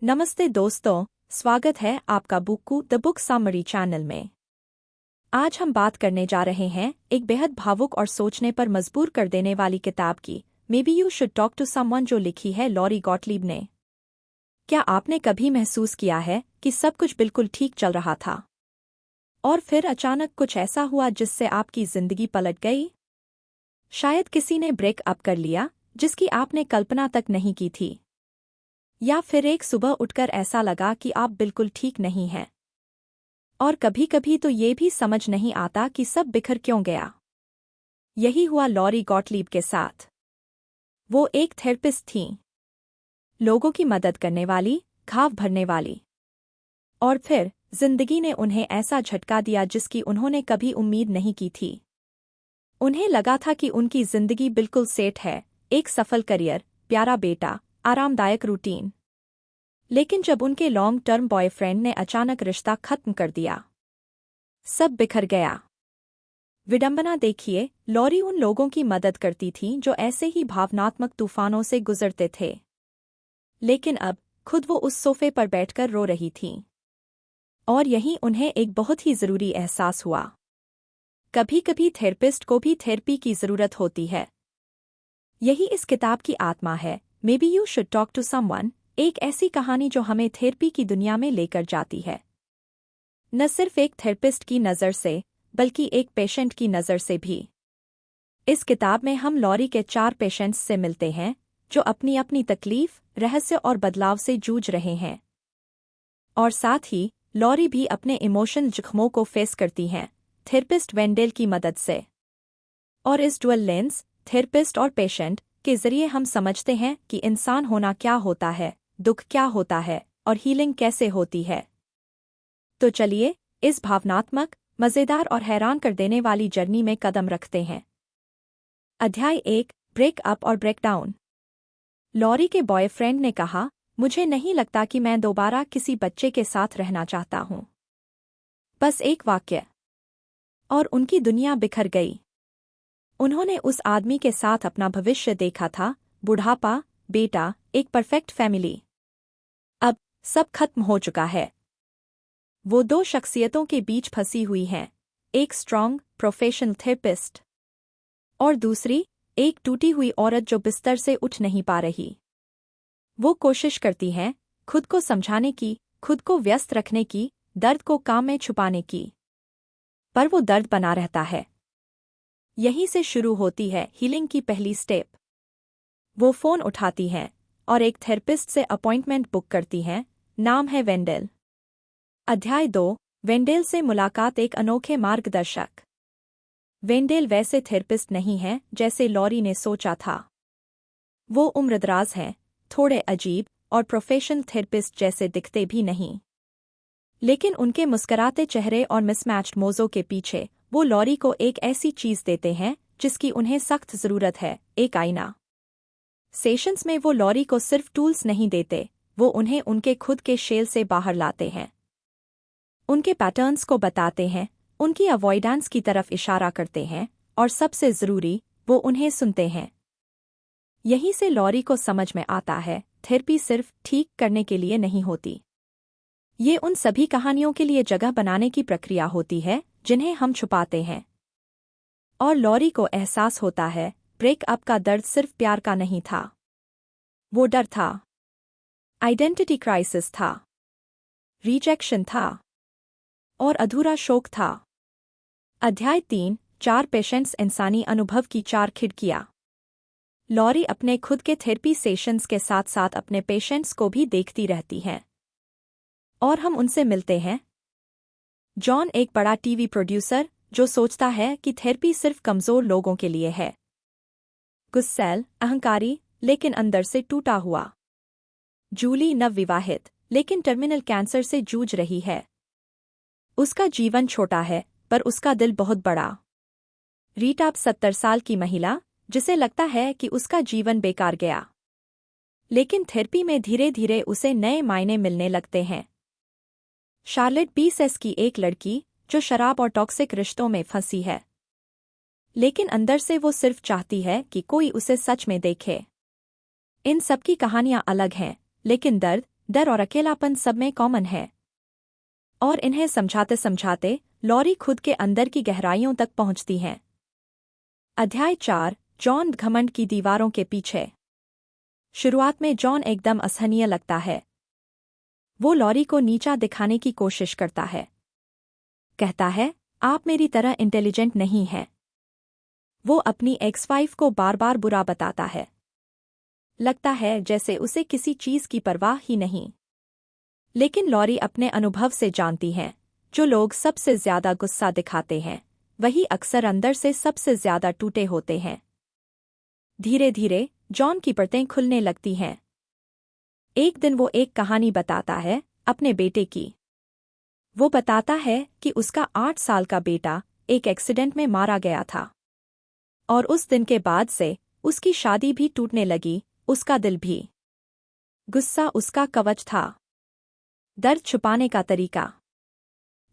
नमस्ते दोस्तों, स्वागत है आपका बुक्कू द बुक समरी चैनल में। आज हम बात करने जा रहे हैं एक बेहद भावुक और सोचने पर मजबूर कर देने वाली किताब की, maybe you should talk to someone, जो लिखी है लॉरी गॉटलीब ने। क्या आपने कभी महसूस किया है कि सब कुछ बिल्कुल ठीक चल रहा था और फिर अचानक कुछ ऐसा हुआ जिससे आपकी जिंदगी पलट गई? शायद किसी ने ब्रेक अप कर लिया जिसकी आपने कल्पना तक नहीं की थी, या फिर एक सुबह उठकर ऐसा लगा कि आप बिल्कुल ठीक नहीं हैं। और कभी-कभी तो ये भी समझ नहीं आता कि सब बिखर क्यों गया। यही हुआ लॉरी गॉटलीब के साथ। वो एक थेरेपिस्ट थीं, लोगों की मदद करने वाली, घाव भरने वाली। और फिर जिंदगी ने उन्हें ऐसा झटका दिया जिसकी उन्होंने कभी उम्मीद नहीं की थी। उन्हें लगा था कि उनकी जिंदगी बिल्कुल सेट है, एक सफल करियर, प्यारा बेटा, आरामदायक रूटीन। लेकिन जब उनके लॉन्ग टर्म बॉयफ्रेंड ने अचानक रिश्ता खत्म कर दिया, सब बिखर गया। विडंबना देखिए, लॉरी उन लोगों की मदद करती थी जो ऐसे ही भावनात्मक तूफानों से गुजरते थे, लेकिन अब खुद वो उस सोफे पर बैठकर रो रही थीं। और यहीं उन्हें एक बहुत ही जरूरी एहसास हुआ। कभी-कभी थेरेपिस्ट को भी थेरेपी की जरूरत होती है। यही इस किताब की आत्मा है, maybe you should talk to someone, एक ऐसी कहानी जो हमें थेरेपी की दुनिया में लेकर जाती है। न सिर्फ एक थेरेपिस्ट की नज़र से, बल्कि एक पेशेंट की नज़र से भी। इस किताब में हम लॉरी के 4 पेशेंट्स से मिलते हैं जो अपनी अपनी तकलीफ, रहस्य और बदलाव से जूझ रहे हैं। और साथ ही लॉरी भी अपने इमोशनल जख्मों को फेस करती हैं, थेरेपिस्ट वेंडेल की मदद से। और इस डुअल लेंस, थेरेपिस्ट और पेशेंट, के जरिए हम समझते हैं कि इंसान होना क्या होता है, दुख क्या होता है और हीलिंग कैसे होती है। तो चलिए इस भावनात्मक, मज़ेदार और हैरान कर देने वाली जर्नी में कदम रखते हैं। अध्याय 1, ब्रेक अप और ब्रेकडाउन। लॉरी के बॉयफ्रेंड ने कहा, मुझे नहीं लगता कि मैं दोबारा किसी बच्चे के साथ रहना चाहता हूं। बस एक वाक्य, और उनकी दुनिया बिखर गई। उन्होंने उस आदमी के साथ अपना भविष्य देखा था, बुढ़ापा, बेटा, एक परफेक्ट फैमिली। अब सब खत्म हो चुका है। वो 2 शख्सियतों के बीच फंसी हुई हैं, एक स्ट्रॉन्ग, प्रोफेशनल थेरेपिस्ट और दूसरी, एक टूटी हुई औरत जो बिस्तर से उठ नहीं पा रही। वो कोशिश करती हैं खुद को समझाने की, खुद को व्यस्त रखने की, दर्द को काम में छुपाने की, पर वो दर्द बना रहता है। यहीं से शुरू होती है हीलिंग की पहली स्टेप। वो फ़ोन उठाती हैं और एक थेरेपिस्ट से अपॉइंटमेंट बुक करती हैं, नाम है वेंडेल। अध्याय 2, वेंडेल से मुलाकात, एक अनोखे मार्गदर्शक। वेंडेल वैसे थेरेपिस्ट नहीं है जैसे लॉरी ने सोचा था। वो उम्रदराज हैं, थोड़े अजीब और प्रोफेशनल थेरेपिस्ट जैसे दिखते भी नहीं। लेकिन उनके मुस्कुराते चेहरे और मिसमैच्ड मोज़ों के पीछे वो लॉरी को एक ऐसी चीज़ देते हैं जिसकी उन्हें सख्त ज़रूरत है, एक आईना। सेशंस में वो लॉरी को सिर्फ टूल्स नहीं देते, वो उन्हें उनके खुद के शेल से बाहर लाते हैं। उनके पैटर्न्स को बताते हैं, उनकी अवॉइडेंस की तरफ इशारा करते हैं, और सबसे ज़रूरी, वो उन्हें सुनते हैं। यहीं से लॉरी को समझ में आता है, थेरेपी सिर्फ ठीक करने के लिए नहीं होती। ये उन सभी कहानियों के लिए जगह बनाने की प्रक्रिया होती है जिन्हें हम छुपाते हैं। और लॉरी को एहसास होता है, ब्रेकअप का दर्द सिर्फ प्यार का नहीं था। वो डर था, आइडेंटिटी क्राइसिस था, रिजेक्शन था, और अधूरा शोक था। अध्याय 3, 4 पेशेंट्स, इंसानी अनुभव की 4 खिड़कियां। लॉरी अपने खुद के थेरेपी सेशंस के साथ साथ अपने पेशेंट्स को भी देखती रहती हैं, और हम उनसे मिलते हैं। जॉन एक बड़ा टीवी प्रोड्यूसर जो सोचता है कि थेरेपी सिर्फ कमज़ोर लोगों के लिए है। गुस्सैल, अहंकारी, लेकिन अंदर से टूटा हुआ। जूली नवविवाहित, लेकिन टर्मिनल कैंसर से जूझ रही है। उसका जीवन छोटा है, पर उसका दिल बहुत बड़ा। रीटा, 70 साल की महिला, जिसे लगता है कि उसका जीवन बेकार गया। लेकिन थेरेपी में धीरे धीरे उसे नए मायने मिलने लगते हैं। शार्लेट, 20 की एक लड़की जो शराब और टॉक्सिक रिश्तों में फंसी है, लेकिन अंदर से वो सिर्फ चाहती है कि कोई उसे सच में देखे। इन सबकी कहानियां अलग हैं, लेकिन दर्द, डर और अकेलापन सब में कॉमन है। और इन्हें समझाते समझाते लॉरी खुद के अंदर की गहराइयों तक पहुंचती हैं। अध्याय 4 जॉन घमंड की दीवारों के पीछे। शुरुआत में जॉन एकदम असहनीय लगता है। वो लॉरी को नीचा दिखाने की कोशिश करता है। कहता है, आप मेरी तरह इंटेलिजेंट नहीं हैं। वो अपनी एक्स वाइफ को बार बार बुरा बताता है। लगता है जैसे उसे किसी चीज की परवाह ही नहीं। लेकिन लॉरी अपने अनुभव से जानती हैं, जो लोग सबसे ज्यादा गुस्सा दिखाते हैं वही अक्सर अंदर से सबसे ज्यादा टूटे होते हैं। धीरे धीरे जॉन की परतें खुलने लगती हैं। एक दिन वो एक कहानी बताता है अपने बेटे की। वो बताता है कि उसका 8 साल का बेटा एक एक्सीडेंट में मारा गया था। और उस दिन के बाद से उसकी शादी भी टूटने लगी, उसका दिल भी। गुस्सा उसका कवच था। दर्द छुपाने का तरीका।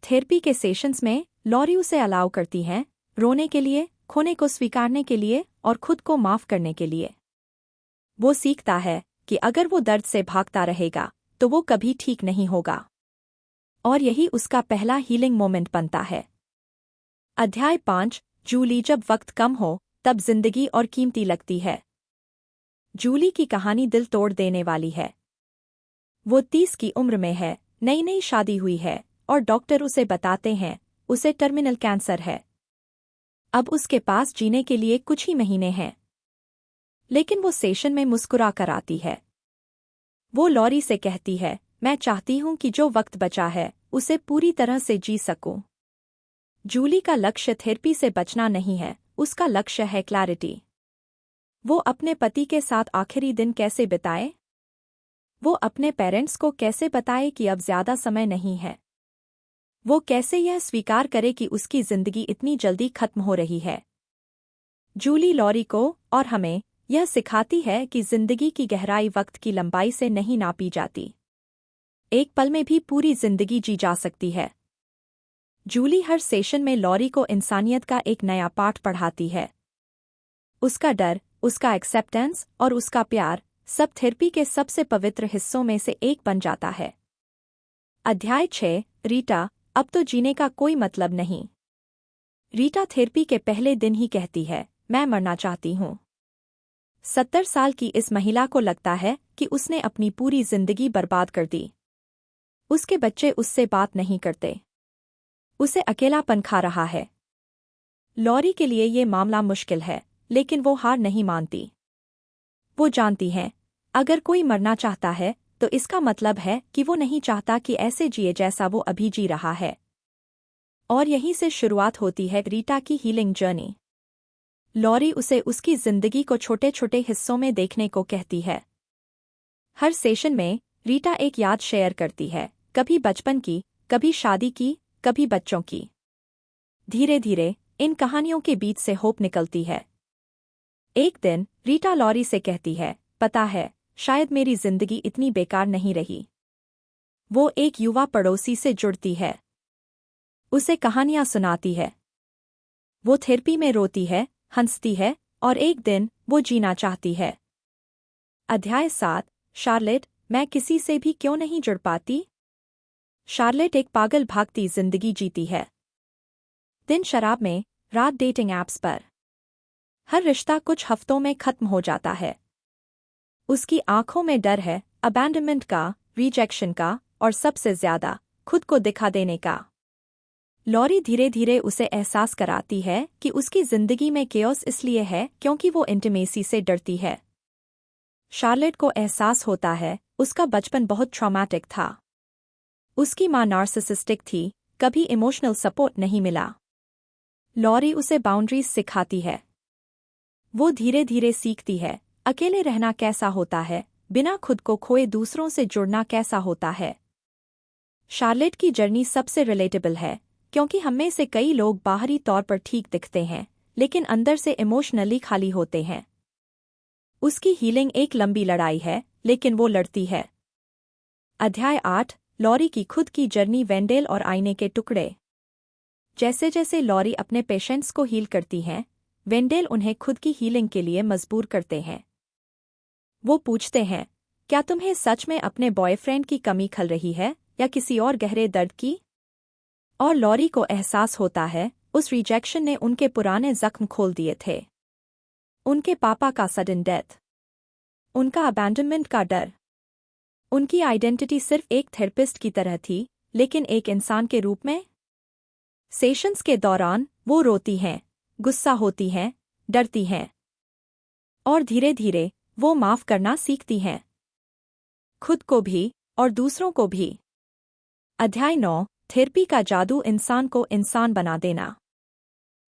थेरेपी के सेशंस में लॉरी उसे अलाउ करती हैं, रोने के लिए, खोने को स्वीकारने के लिए और खुद को माफ करने के लिए। वो सीखता है कि अगर वो दर्द से भागता रहेगा तो वो कभी ठीक नहीं होगा। और यही उसका पहला हीलिंग मोमेंट बनता है। अध्याय 5 जूली जब वक्त कम हो तब जिंदगी और कीमती लगती है। जूली की कहानी दिल तोड़ देने वाली है। वो 30 की उम्र में है, नई नई शादी हुई है और डॉक्टर उसे बताते हैं उसे टर्मिनल कैंसर है। अब उसके पास जीने के लिए कुछ ही महीने हैं। लेकिन वो सेशन में मुस्कुरा कर आती है। वो लॉरी से कहती है, मैं चाहती हूं कि जो वक्त बचा है उसे पूरी तरह से जी सकूं। जूली का लक्ष्य थेरेपी से बचना नहीं है, उसका लक्ष्य है क्लैरिटी। वो अपने पति के साथ आखिरी दिन कैसे बिताए? वो अपने पेरेंट्स को कैसे बताए कि अब ज्यादा समय नहीं है? वो कैसे यह स्वीकार करे कि उसकी जिंदगी इतनी जल्दी खत्म हो रही है? जूली लॉरी को और हमें यह सिखाती है कि जिंदगी की गहराई वक्त की लंबाई से नहीं नापी जाती। एक पल में भी पूरी जिंदगी जी जा सकती है। जूली हर सेशन में लॉरी को इंसानियत का एक नया पाठ पढ़ाती है। उसका डर, उसका एक्सेप्टेंस और उसका प्यार सब थेरेपी के सबसे पवित्र हिस्सों में से एक बन जाता है। अध्याय 6 रीटा अब तो जीने का कोई मतलब नहीं। रीटा थेरेपी के पहले दिन ही कहती है, मैं मरना चाहती हूँ। 70 साल की इस महिला को लगता है कि उसने अपनी पूरी जिंदगी बर्बाद कर दी। उसके बच्चे उससे बात नहीं करते। उसे अकेलापन खा रहा है। लॉरी के लिए ये मामला मुश्किल है, लेकिन वो हार नहीं मानती। वो जानती है, अगर कोई मरना चाहता है तो इसका मतलब है कि वो नहीं चाहता कि ऐसे जिए जैसा वो अभी जी रहा है। और यहीं से शुरुआत होती है रीटा की हीलिंग जर्नी। लॉरी उसे उसकी जिंदगी को छोटे छोटे हिस्सों में देखने को कहती है। हर सेशन में रीटा एक याद शेयर करती है, कभी बचपन की, कभी शादी की, कभी बच्चों की। धीरे धीरे इन कहानियों के बीच से होप निकलती है। एक दिन रीटा लॉरी से कहती है, पता है, शायद मेरी जिंदगी इतनी बेकार नहीं रही। वो एक युवा पड़ोसी से जुड़ती है। उसे कहानियां सुनाती है। वो थेरेपी में रोती है, हंसती है और एक दिन वो जीना चाहती है। अध्याय 7 शार्लेट मैं किसी से भी क्यों नहीं जुड़ पाती? शार्लेट एक पागल भागती जिंदगी जीती है। दिन शराब में, रात डेटिंग ऐप्स पर। हर रिश्ता कुछ हफ्तों में खत्म हो जाता है। उसकी आंखों में डर है, अबैंडनमेंट का, रिजेक्शन का और सबसे ज्यादा खुद को दिखा देने का। लॉरी धीरे धीरे उसे एहसास कराती है कि उसकी जिंदगी में केओस इसलिए है क्योंकि वो इंटिमेसी से डरती है। शार्लेट को एहसास होता है उसका बचपन बहुत ट्रॉमेटिक था। उसकी मां नार्सिसिस्टिक थी, कभी इमोशनल सपोर्ट नहीं मिला। लॉरी उसे बाउंड्रीज सिखाती है। वो धीरे धीरे सीखती है अकेले रहना कैसा होता है, बिना खुद को खोए दूसरों से जुड़ना कैसा होता है। शार्लेट की जर्नी सबसे रिलेटेबल है क्योंकि हममें से कई लोग बाहरी तौर पर ठीक दिखते हैं लेकिन अंदर से इमोशनली खाली होते हैं। उसकी हीलिंग एक लंबी लड़ाई है, लेकिन वो लड़ती है। अध्याय 8 लॉरी की खुद की जर्नी वेंडेल और आईने के टुकड़े। जैसे जैसे लॉरी अपने पेशेंट्स को हील करती हैं, वेंडेल उन्हें खुद की हीलिंग के लिए मजबूर करते हैं। वो पूछते हैं, क्या तुम्हें सच में अपने बॉयफ्रेंड की कमी खल रही है या किसी और गहरे दर्द की? और लॉरी को एहसास होता है उस रिजेक्शन ने उनके पुराने जख्म खोल दिए थे। उनके पापा का सडन डेथ, उनका अबैंडनमेंट का डर। उनकी आइडेंटिटी सिर्फ एक थेरेपिस्ट की तरह थी, लेकिन एक इंसान के रूप में। सेशंस के दौरान वो रोती हैं, गुस्सा होती हैं, डरती हैं, और धीरे धीरे वो माफ करना सीखती हैं, खुद को भी और दूसरों को भी। अध्याय 9, थेरेपी का जादू, इंसान को इंसान बना देना।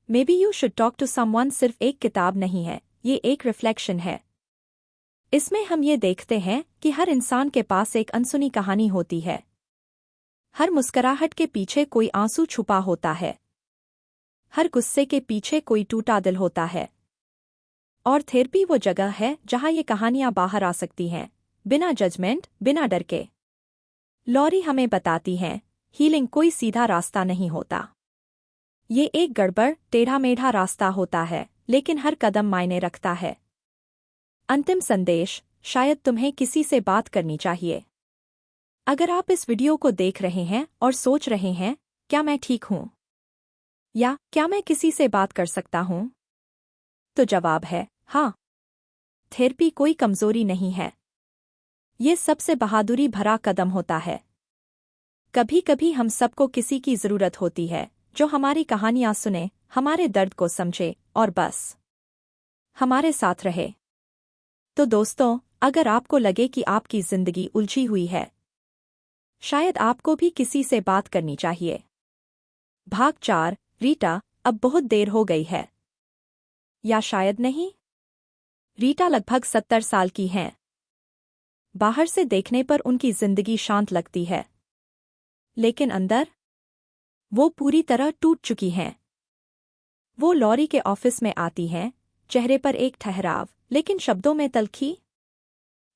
Maybe you should talk to someone सिर्फ एक किताब नहीं है, ये एक रिफ्लेक्शन है। इसमें हम ये देखते हैं कि हर इंसान के पास एक अनसुनी कहानी होती है। हर मुस्कुराहट के पीछे कोई आंसू छुपा होता है, हर गुस्से के पीछे कोई टूटा दिल होता है। और थेरेपी वो जगह है जहां ये कहानियां बाहर आ सकती हैं, बिना जजमेंट, बिना डर के। लॉरी हमें बताती हैं, हीलिंग कोई सीधा रास्ता नहीं होता। ये एक गड़बड़, टेढ़ा मेढ़ा रास्ता होता है, लेकिन हर कदम मायने रखता है। अंतिम संदेश, शायद तुम्हें किसी से बात करनी चाहिए। अगर आप इस वीडियो को देख रहे हैं और सोच रहे हैं, क्या मैं ठीक हूं? या क्या मैं किसी से बात कर सकता हूं? तो जवाब है हाँ। थेरेपी कोई कमजोरी नहीं है, ये सबसे बहादुरी भरा कदम होता है। कभी कभी हम सबको किसी की जरूरत होती है जो हमारी कहानियां सुने, हमारे दर्द को समझे और बस हमारे साथ रहे। तो दोस्तों, अगर आपको लगे कि आपकी जिंदगी उलझी हुई है, शायद आपको भी किसी से बात करनी चाहिए। भाग 4, रीटा, अब बहुत देर हो गई है। या शायद नहीं। रीटा लगभग 70 साल की हैं। बाहर से देखने पर उनकी जिंदगी शांत लगती है, लेकिन अंदर वो पूरी तरह टूट चुकी हैं। वो लॉरी के ऑफिस में आती हैं, चेहरे पर एक ठहराव, लेकिन शब्दों में तल्खी।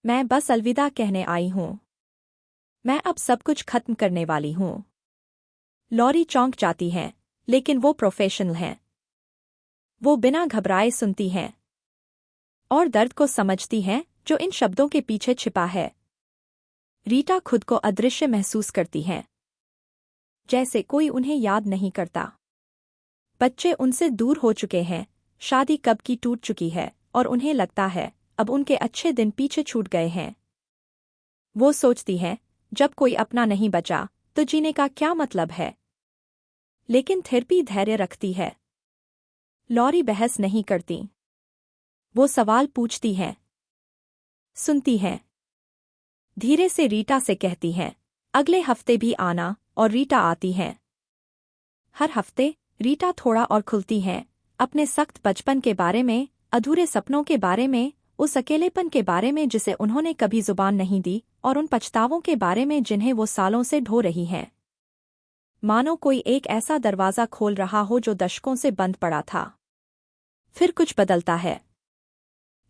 मैं बस अलविदा कहने आई हूं, मैं अब सब कुछ खत्म करने वाली हूं। लॉरी चौंक जाती हैं, लेकिन वो प्रोफेशनल हैं। वो बिना घबराए सुनती हैं और दर्द को समझती हैं जो इन शब्दों के पीछे छिपा है। रीटा खुद को अदृश्य महसूस करती हैं, जैसे कोई उन्हें याद नहीं करता। बच्चे उनसे दूर हो चुके हैं, शादी कब की टूट चुकी है, और उन्हें लगता है अब उनके अच्छे दिन पीछे छूट गए हैं। वो सोचती हैं, जब कोई अपना नहीं बचा तो जीने का क्या मतलब है? लेकिन थेरेपी धैर्य रखती है। लॉरी बहस नहीं करती, वो सवाल पूछती हैं, सुनती हैं। धीरे से रीटा से कहती हैं, अगले हफ्ते भी आना, और रीटा आती हैं। हर हफ्ते रीटा थोड़ा और खुलती हैं, अपने सख्त बचपन के बारे में, अधूरे सपनों के बारे में, उस अकेलेपन के बारे में जिसे उन्होंने कभी जुबान नहीं दी, और उन पछतावों के बारे में जिन्हें वो सालों से ढो रही हैं। मानो कोई एक ऐसा दरवाज़ा खोल रहा हो जो दशकों से बंद पड़ा था। फिर कुछ बदलता है।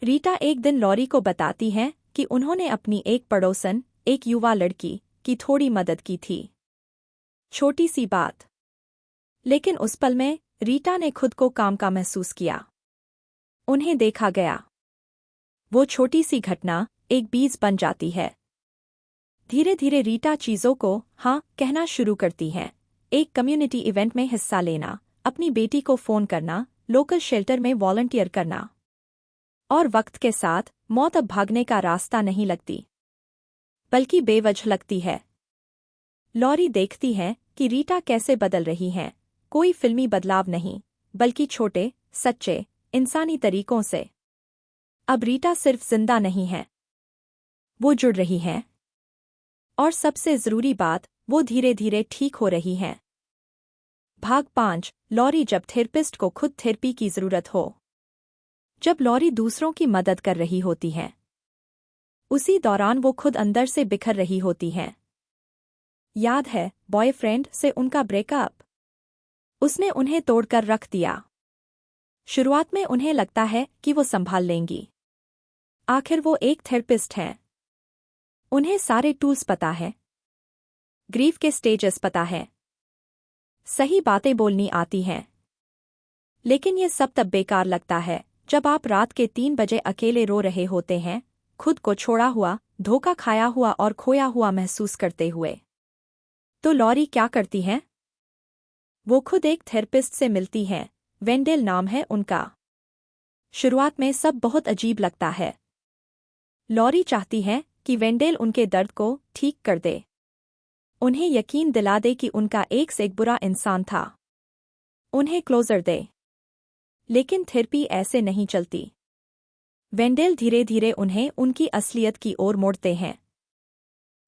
रीटा एक दिन लॉरी को बताती हैं कि उन्होंने अपनी एक पड़ोसन, एक युवा लड़की, की थोड़ी मदद की थी। छोटी सी बात, लेकिन उस पल में रीटा ने खुद को काम का महसूस किया। उन्हें देखा गया। वो छोटी सी घटना एक बीज बन जाती है। धीरे धीरे रीटा चीजों को हाँ कहना शुरू करती हैं। एक कम्युनिटी इवेंट में हिस्सा लेना, अपनी बेटी को फोन करना, लोकल शेल्टर में वॉलंटियर करना। और वक्त के साथ मौत अब भागने का रास्ता नहीं लगती, बल्कि बेवजह लगती है। लॉरी देखती है कि रीटा कैसे बदल रही हैं, कोई फिल्मी बदलाव नहीं, बल्कि छोटे, सच्चे, इंसानी तरीकों से। अब रीटा सिर्फ जिंदा नहीं है, वो जुड़ रही हैं। और सबसे जरूरी बात, वो धीरे धीरे ठीक हो रही हैं। भाग 5, लॉरी, जब थेरेपिस्ट को खुद थेरेपी की जरूरत हो। जब लॉरी दूसरों की मदद कर रही होती हैं, उसी दौरान वो खुद अंदर से बिखर रही होती हैं। याद है बॉयफ्रेंड से उनका ब्रेकअप? उसने उन्हें तोड़कर रख दिया। शुरुआत में उन्हें लगता है कि वो संभाल लेंगी। आखिर वो एक थेरेपिस्ट हैं, उन्हें सारे टूल्स पता है, ग्रीफ के स्टेजेस पता है, सही बातें बोलनी आती हैं। लेकिन ये सब तब बेकार लगता है जब आप रात के 3 बजे अकेले रो रहे होते हैं, खुद को छोड़ा हुआ, धोखा खाया हुआ और खोया हुआ महसूस करते हुए। तो लॉरी क्या करती हैं? वो खुद एक थेरेपिस्ट से मिलती हैं, वेंडेल नाम है उनका। शुरुआत में सब बहुत अजीब लगता है। लॉरी चाहती है कि वेंडेल उनके दर्द को ठीक कर दे, उन्हें यकीन दिला दे कि उनका एक से एक बुरा इंसान था, उन्हें क्लोजर दे। लेकिन थेरेपी ऐसे नहीं चलती। वेंडेल धीरे धीरे उन्हें उनकी असलियत की ओर मोड़ते हैं,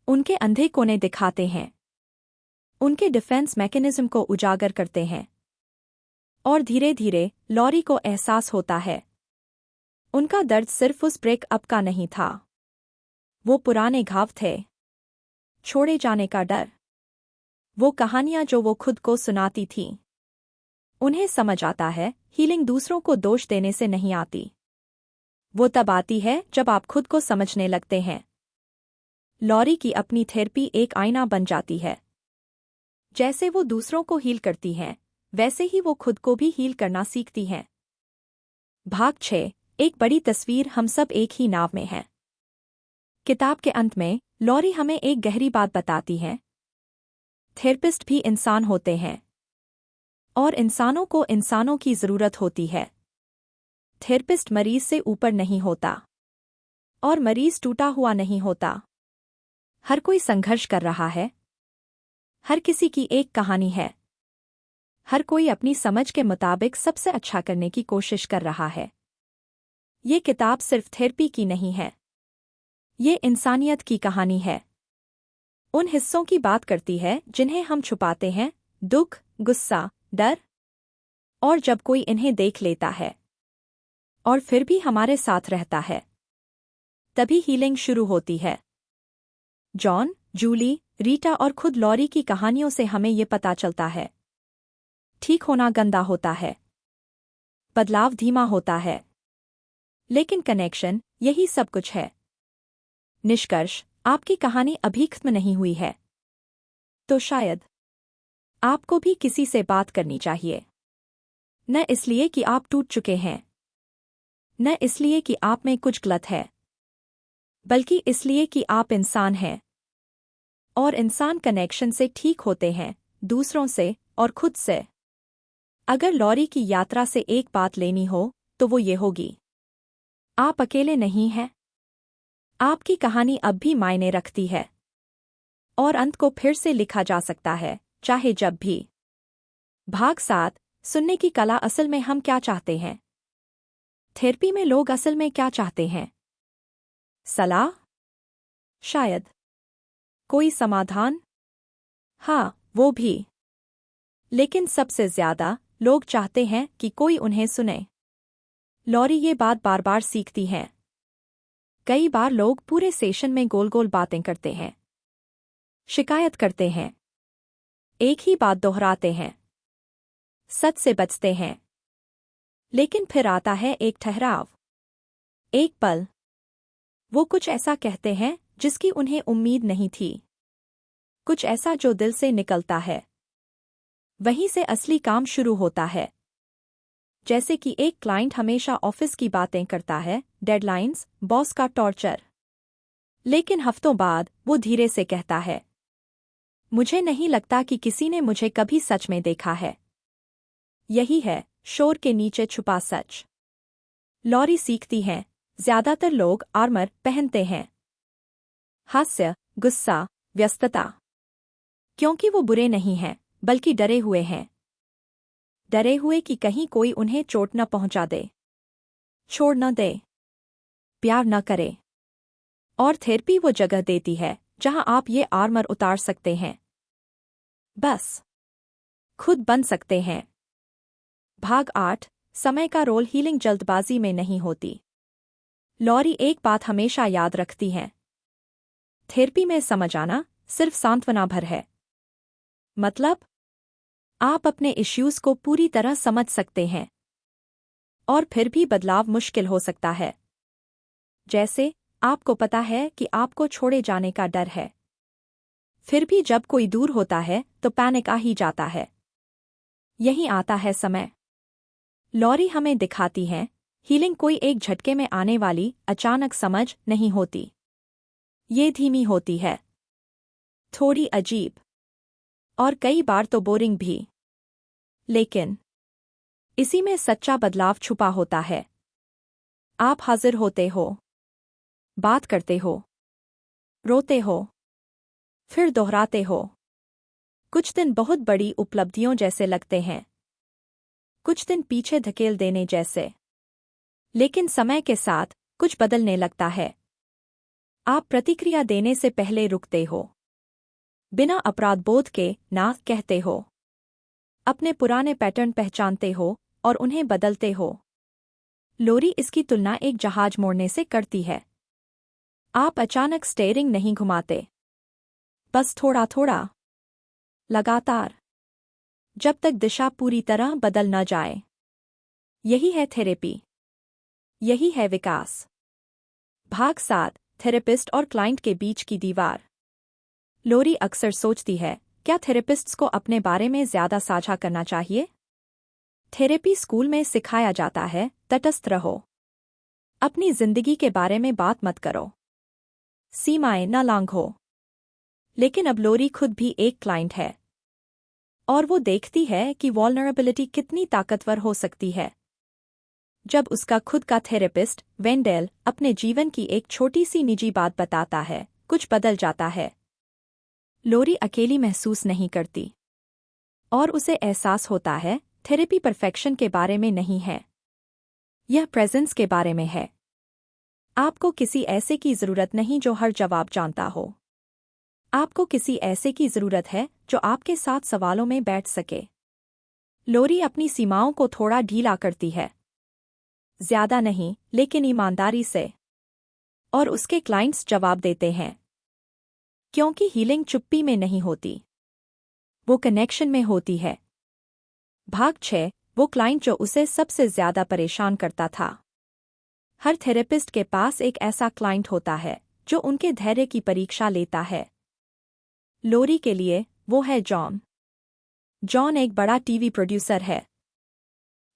उनके अंधे कोने दिखाते हैं, उनके डिफेंस मैकेनिज्म को उजागर करते हैं। और धीरे धीरे लॉरी को एहसास होता है, उनका दर्द सिर्फ उस ब्रेकअप का नहीं था, वो पुराने घाव थे, छोड़े जाने का डर, वो कहानियां जो वो खुद को सुनाती थीं। उन्हें समझ आता है, हीलिंग दूसरों को दोष देने से नहीं आती, वो तब आती है जब आप खुद को समझने लगते हैं। लॉरी की अपनी थेरेपी एक आईना बन जाती है। जैसे वो दूसरों को हील करती हैं, वैसे ही वो खुद को भी हील करना सीखती हैं। भाग 6, एक बड़ी तस्वीर, हम सब एक ही नाव में हैं। किताब के अंत में लॉरी हमें एक गहरी बात बताती है। थेरेपिस्ट भी इंसान होते हैं, और इंसानों को इंसानों की जरूरत होती है। थेरेपिस्ट मरीज से ऊपर नहीं होता, और मरीज टूटा हुआ नहीं होता। हर कोई संघर्ष कर रहा है, हर किसी की एक कहानी है, हर कोई अपनी समझ के मुताबिक सबसे अच्छा करने की कोशिश कर रहा है। ये किताब सिर्फ थेरेपी की नहीं है, ये इंसानियत की कहानी है। उन हिस्सों की बात करती है जिन्हें हम छुपाते हैं, दुख, गुस्सा, डर। और जब कोई इन्हें देख लेता है और फिर भी हमारे साथ रहता है, तभी हीलिंग शुरू होती है। जॉन, जूली, रीटा और खुद लॉरी की कहानियों से हमें ये पता चलता है, ठीक होना गंदा होता है, बदलाव धीमा होता है, लेकिन कनेक्शन यही सब कुछ है। निष्कर्ष, आपकी कहानी अभी खत्म नहीं हुई है, तो शायद आपको भी किसी से बात करनी चाहिए। न इसलिए कि आप टूट चुके हैं, न इसलिए कि आप में कुछ गलत है, बल्कि इसलिए कि आप इंसान हैं, और इंसान कनेक्शन से ठीक होते हैं, दूसरों से और खुद से। अगर लॉरी की यात्रा से एक बात लेनी हो तो वो ये होगी, आप अकेले नहीं हैं। आपकी कहानी अब भी मायने रखती है, और अंत को फिर से लिखा जा सकता है, चाहे जब भी। भाग 7, सुनने की कला। असल में हम क्या चाहते हैं? थेरेपी में लोग असल में क्या चाहते हैं? सलाह? शायद। कोई समाधान? हाँ, वो भी। लेकिन सबसे ज्यादा लोग चाहते हैं कि कोई उन्हें सुने। लॉरी ये बात बार बार सीखती हैं। कई बार लोग पूरे सेशन में गोल गोल बातें करते हैं, शिकायत करते हैं, एक ही बात दोहराते हैं, सच से बचते हैं। लेकिन फिर आता है एक ठहराव, एक पल। वो कुछ ऐसा कहते हैं जिसकी उन्हें उम्मीद नहीं थी, कुछ ऐसा जो दिल से निकलता है। वहीं से असली काम शुरू होता है। जैसे कि एक क्लाइंट हमेशा ऑफिस की बातें करता है, डेडलाइंस, बॉस का टॉर्चर। लेकिन हफ्तों बाद वो धीरे से कहता है, मुझे नहीं लगता कि किसी ने मुझे कभी सच में देखा है। यही है शोर के नीचे छुपा सच। लॉरी सीखती हैं, ज्यादातर लोग आर्मर पहनते हैं, हास्य, गुस्सा, व्यस्तता, क्योंकि वो बुरे नहीं हैं, बल्कि डरे हुए हैं। डरे हुए कि कहीं कोई उन्हें चोट न पहुंचा दे, छोड़ न दे, प्यार न करे। और थेरेपी वो जगह देती है जहां आप ये आर्मर उतार सकते हैं, बस खुद बन सकते हैं। भाग 8, समय का रोल। हीलिंग जल्दबाजी में नहीं होती। लॉरी एक बात हमेशा याद रखती हैं, थेरेपी में समझ आना सिर्फ सांत्वना भर है। मतलब, आप अपने इश्यूज को पूरी तरह समझ सकते हैं, और फिर भी बदलाव मुश्किल हो सकता है। जैसे, आपको पता है कि आपको छोड़े जाने का डर है, फिर भी जब कोई दूर होता है तो पैनिक आ ही जाता है। यहीं आता है समय। लॉरी हमें दिखाती हैं, हीलिंग कोई एक झटके में आने वाली अचानक समझ नहीं होती। ये धीमी होती है, थोड़ी अजीब, और कई बार तो बोरिंग भी। लेकिन इसी में सच्चा बदलाव छुपा होता है। आप हाजिर होते हो, बात करते हो, रोते हो, फिर दोहराते हो। कुछ दिन बहुत बड़ी उपलब्धियों जैसे लगते हैं, कुछ दिन पीछे धकेल देने जैसे। लेकिन समय के साथ कुछ बदलने लगता है। आप प्रतिक्रिया देने से पहले रुकते हो, बिना अपराध बोध के ना कहते हो, अपने पुराने पैटर्न पहचानते हो और उन्हें बदलते हो। लोरी इसकी तुलना एक जहाज मोड़ने से करती है। आप अचानक स्टीयरिंग नहीं घुमाते, बस थोड़ा थोड़ा, लगातार, जब तक दिशा पूरी तरह बदल न जाए। यही है थेरेपी, यही है विकास। भाग 7, थेरेपिस्ट और क्लाइंट के बीच की दीवार। लोरी अक्सर सोचती है, क्या थेरेपिस्ट्स को अपने बारे में ज्यादा साझा करना चाहिए? थेरेपी स्कूल में सिखाया जाता है, तटस्थ रहो, अपनी जिंदगी के बारे में बात मत करो, सीमाएं न लांघो। लेकिन अब लोरी खुद भी एक क्लाइंट है, और वो देखती है कि वल्नरेबिलिटी कितनी ताकतवर हो सकती है। जब उसका खुद का थेरेपिस्ट वेंडेल अपने जीवन की एक छोटी सी निजी बात बताता है, कुछ बदल जाता है। लोरी अकेली महसूस नहीं करती, और उसे एहसास होता है थेरेपी परफेक्शन के बारे में नहीं है, यह प्रेजेंस के बारे में है। आपको किसी ऐसे की जरूरत नहीं जो हर जवाब जानता हो। आपको किसी ऐसे की जरूरत है जो आपके साथ सवालों में बैठ सके। लोरी अपनी सीमाओं को थोड़ा ढीला करती है, ज्यादा नहीं लेकिन ईमानदारी से। और उसके क्लाइंट्स जवाब देते हैं, क्योंकि हीलिंग चुप्पी में नहीं होती, वो कनेक्शन में होती है। भाग 6, वो क्लाइंट जो उसे सबसे ज्यादा परेशान करता था। हर थेरेपिस्ट के पास एक ऐसा क्लाइंट होता है जो उनके धैर्य की परीक्षा लेता है। लोरी के लिए वो है जॉन। जॉन एक बड़ा टीवी प्रोड्यूसर है।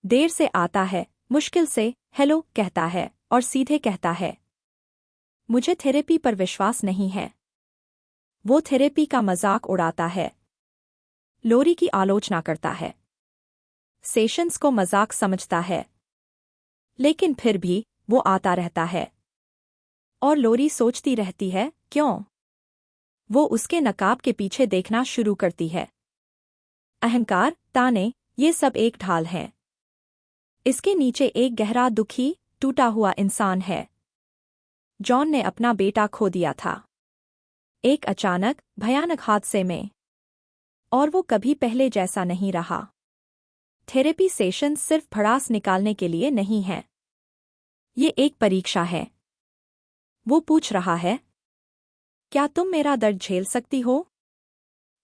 देर से आता है, मुश्किल से हेलो कहता है और सीधे कहता है, मुझे थेरेपी पर विश्वास नहीं है। वो थेरेपी का मजाक उड़ाता है, लोरी की आलोचना करता है, सेशंस को मजाक समझता है। लेकिन फिर भी वो आता रहता है, और लोरी सोचती रहती है, क्यों? वो उसके नकाब के पीछे देखना शुरू करती है। अहंकार, ताने, ये सब एक ढाल है। इसके नीचे एक गहरा दुखी, टूटा हुआ इंसान है। जॉन ने अपना बेटा खो दिया था, एक अचानक, भयानक हादसे में। और वो कभी पहले जैसा नहीं रहा। थेरेपी सेशन सिर्फ भड़ास निकालने के लिए नहीं है, ये एक परीक्षा है। वो पूछ रहा है, क्या तुम मेरा दर्द झेल सकती हो?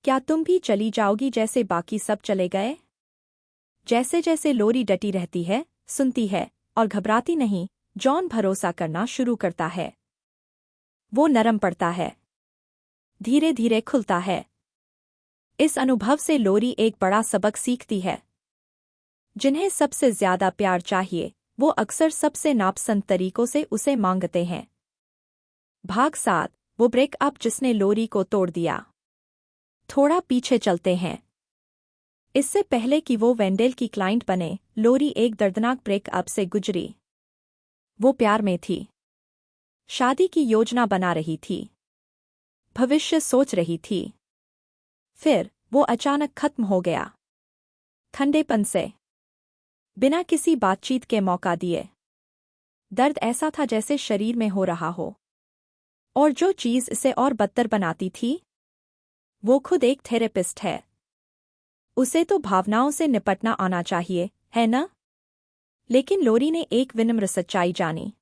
क्या तुम भी चली जाओगी जैसे बाकी सब चले गए? जैसे जैसे लोरी डटी रहती है, सुनती है और घबराती नहीं, जॉन भरोसा करना शुरू करता है। वो नरम पड़ता है, धीरे धीरे खुलता है। इस अनुभव से लोरी एक बड़ा सबक सीखती है। जिन्हें सबसे ज्यादा प्यार चाहिए, वो अक्सर सबसे नापसंद तरीकों से उसे मांगते हैं। भाग 7, वो ब्रेकअप जिसने लोरी को तोड़ दिया। थोड़ा पीछे चलते हैं। इससे पहले कि वो वेंडेल की क्लाइंट बने, लोरी एक दर्दनाक ब्रेकअप से गुजरी। वो प्यार में थी, शादी की योजना बना रही थी, भविष्य सोच रही थी। फिर वो अचानक खत्म हो गया, ठंडेपन से, बिना किसी बातचीत के मौका दिए। दर्द ऐसा था जैसे शरीर में हो रहा हो। और जो चीज इसे और बदतर बनाती थी, वो खुद एक थेरेपिस्ट है। उसे तो भावनाओं से निपटना आना चाहिए, है ना? लेकिन लोरी ने एक विनम्र सच्चाई जानी,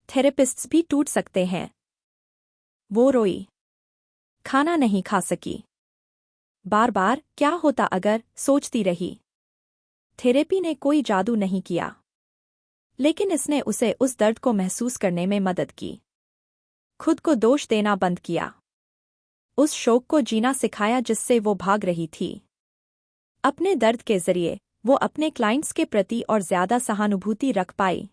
थेरेपिस्ट्स भी टूट सकते हैं। वो रोई, खाना नहीं खा सकी, बार बार क्या होता अगर सोचती रही। थेरेपी ने कोई जादू नहीं किया, लेकिन इसने उसे उस दर्द को महसूस करने में मदद की। खुद को दोष देना बंद किया, उस शोक को जीना सिखाया जिससे वो भाग रही थी। अपने दर्द के जरिए वो अपने क्लाइंट्स के प्रति और ज्यादा सहानुभूति रख पाई।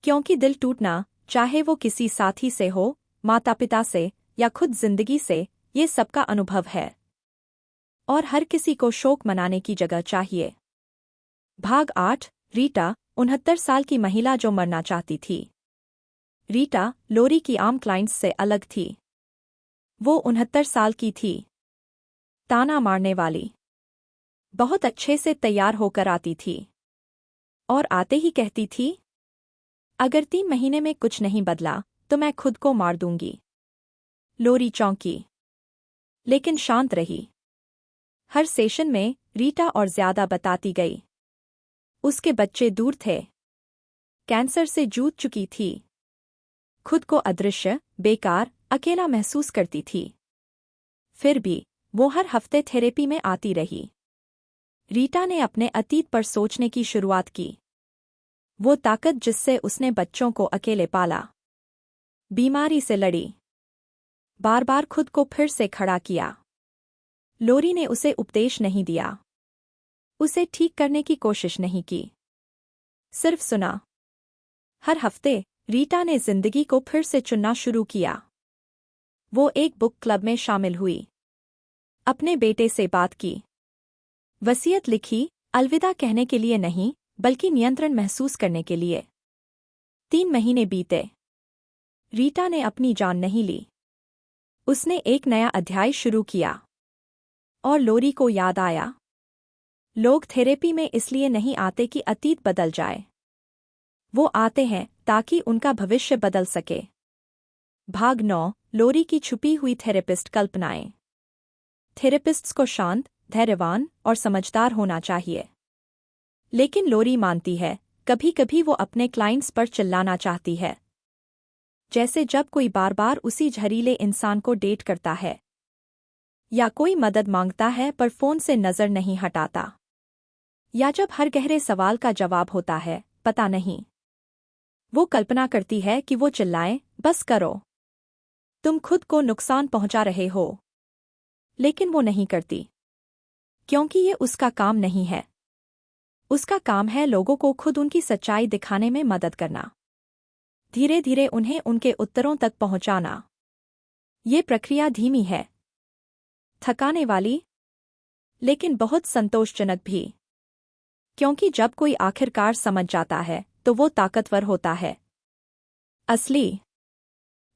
क्योंकि दिल टूटना, चाहे वो किसी साथी से हो, माता पिता से या खुद जिंदगी से, ये सबका अनुभव है। और हर किसी को शोक मनाने की जगह चाहिए। भाग 8। रीटा, 69 साल की महिला जो मरना चाहती थी। रीटा, लोरी की आम क्लाइंट्स से अलग थी। वो 69 साल की थी। ताना मारने वाली। बहुत अच्छे से तैयार होकर आती थी। और आते ही कहती थी, अगर 3 महीने में कुछ नहीं बदला तो मैं खुद को मार दूंगी। लोरी चौंकी, लेकिन शांत रही। हर सेशन में रीटा और ज्यादा बताती गई। उसके बच्चे दूर थे। कैंसर से जूझ चुकी थी। खुद को अदृश्य, बेकार, अकेला महसूस करती थी। फिर भी वो हर हफ्ते थेरेपी में आती रही। रीटा ने अपने अतीत पर सोचने की शुरुआत की। वो ताकत जिससे उसने बच्चों को अकेले पाला, बीमारी से लड़ी, बार बार खुद को फिर से खड़ा किया। लोरी ने उसे उपदेश नहीं दिया, उसे ठीक करने की कोशिश नहीं की, सिर्फ सुना। हर हफ्ते रीटा ने जिंदगी को फिर से चुनना शुरू किया। वो एक बुक क्लब में शामिल हुई, अपने बेटे से बात की, वसीयत लिखी, अलविदा कहने के लिए नहीं बल्कि नियंत्रण महसूस करने के लिए। 3 महीने बीते। रीटा ने अपनी जान नहीं ली। उसने एक नया अध्याय शुरू किया। और लोरी को याद आया, लोग थेरेपी में इसलिए नहीं आते कि अतीत बदल जाए। वो आते हैं ताकि उनका भविष्य बदल सके। भाग 9। लोरी की छुपी हुई थेरेपिस्ट कल्पनाएं। थेरेपिस्ट्स को शांत, धैर्यवान और समझदार होना चाहिए। लेकिन लोरी मानती है, कभी कभी वो अपने क्लाइंट्स पर चिल्लाना चाहती है। जैसे जब कोई बार बार उसी जहरीले इंसान को डेट करता है, या कोई मदद मांगता है पर फोन से नजर नहीं हटाता, या जब हर गहरे सवाल का जवाब होता है, पता नहीं। वो कल्पना करती है कि वो चिल्लाए, बस करो, तुम खुद को नुकसान पहुंचा रहे हो। लेकिन वो नहीं करती, क्योंकि ये उसका काम नहीं है। उसका काम है लोगों को खुद उनकी सच्चाई दिखाने में मदद करना, धीरे धीरे उन्हें उनके उत्तरों तक पहुंचाना। ये प्रक्रिया धीमी है, थकाने वाली, लेकिन बहुत संतोषजनक भी। क्योंकि जब कोई आखिरकार समझ जाता है तो वो ताकतवर होता है। असली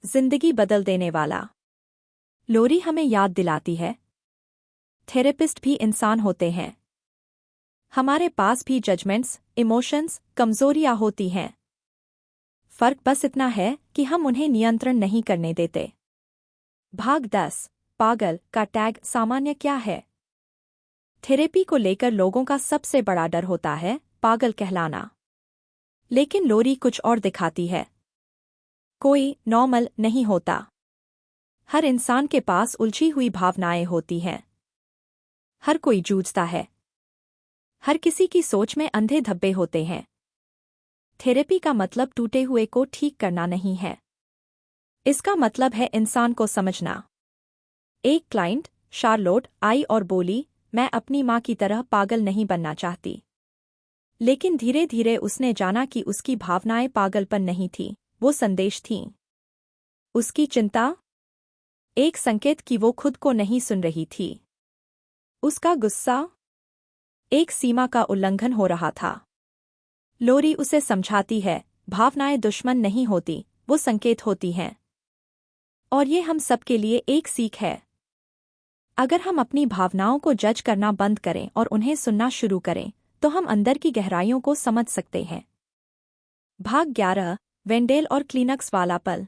जिंदगी बदल देने वाला। लोरी हमें याद दिलाती है, थेरेपिस्ट भी इंसान होते हैं। हमारे पास भी जजमेंट्स, इमोशंस, कमजोरियां होती हैं। फर्क बस इतना है कि हम उन्हें नियंत्रण नहीं करने देते। भाग 10। पागल का टैग सामान्य क्या है? थेरेपी को लेकर लोगों का सबसे बड़ा डर होता है पागल कहलाना। लेकिन लोरी कुछ और दिखाती है। कोई नॉर्मल नहीं होता। हर इंसान के पास उलझी हुई भावनाएं होती हैं। हर कोई जूझता है। हर किसी की सोच में अंधे धब्बे होते हैं। थेरेपी का मतलब टूटे हुए को ठीक करना नहीं है। इसका मतलब है इंसान को समझना। एक क्लाइंट, शार्लोट, आई और बोली, मैं अपनी माँ की तरह पागल नहीं बनना चाहती। लेकिन धीरे धीरे उसने जाना कि उसकी भावनाएं पागलपन नहीं थीं, वो संदेश थीं। उसकी चिंता एक संकेत कि वो खुद को नहीं सुन रही थी। उसका गुस्सा एक सीमा का उल्लंघन हो रहा था। लोरी उसे समझाती है, भावनाएं दुश्मन नहीं होती, वो संकेत होती हैं। और ये हम सबके लिए एक सीख है। अगर हम अपनी भावनाओं को जज करना बंद करें और उन्हें सुनना शुरू करें, तो हम अंदर की गहराइयों को समझ सकते हैं। भाग 11। वेंडेल और क्लीनक्स वाला पल।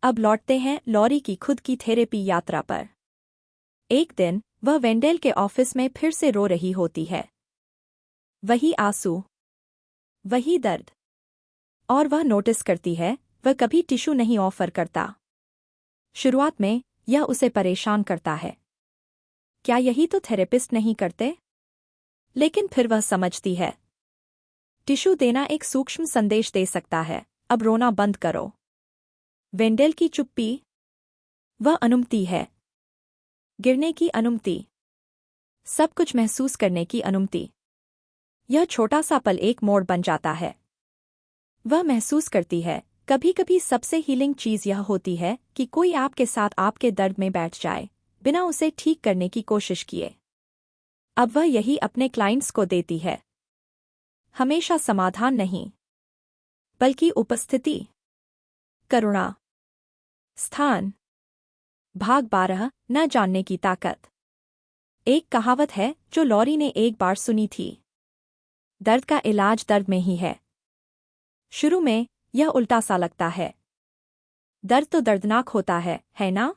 अब लौटते हैं लोरी की खुद की थेरेपी यात्रा पर। एक दिन वह वेंडेल के ऑफिस में फिर से रो रही होती है। वही आंसू, वही दर्द। और वह नोटिस करती है, वह कभी टिश्यू नहीं ऑफर करता। शुरुआत में यह उसे परेशान करता है। क्या यही तो थेरेपिस्ट नहीं करते? लेकिन फिर वह समझती है, टिश्यू देना एक सूक्ष्म संदेश दे सकता है, अब रोना बंद करो। वेंडेल की चुप्पी, वह अनुमति है। गिरने की अनुमति, सब कुछ महसूस करने की अनुमति। यह छोटा सा पल एक मोड़ बन जाता है। वह महसूस करती है, कभी कभी सबसे हीलिंग चीज यह होती है कि कोई आपके साथ आपके दर्द में बैठ जाए बिना उसे ठीक करने की कोशिश किए। अब वह यही अपने क्लाइंट्स को देती है। हमेशा समाधान नहीं, बल्कि उपस्थिति, करुणा। स्थान। भाग 12, न जानने की ताकत। एक कहावत है जो लॉरी ने एक बार सुनी थी। दर्द का इलाज दर्द में ही है। शुरू में यह उल्टा सा लगता है। दर्द तो दर्दनाक होता है ना?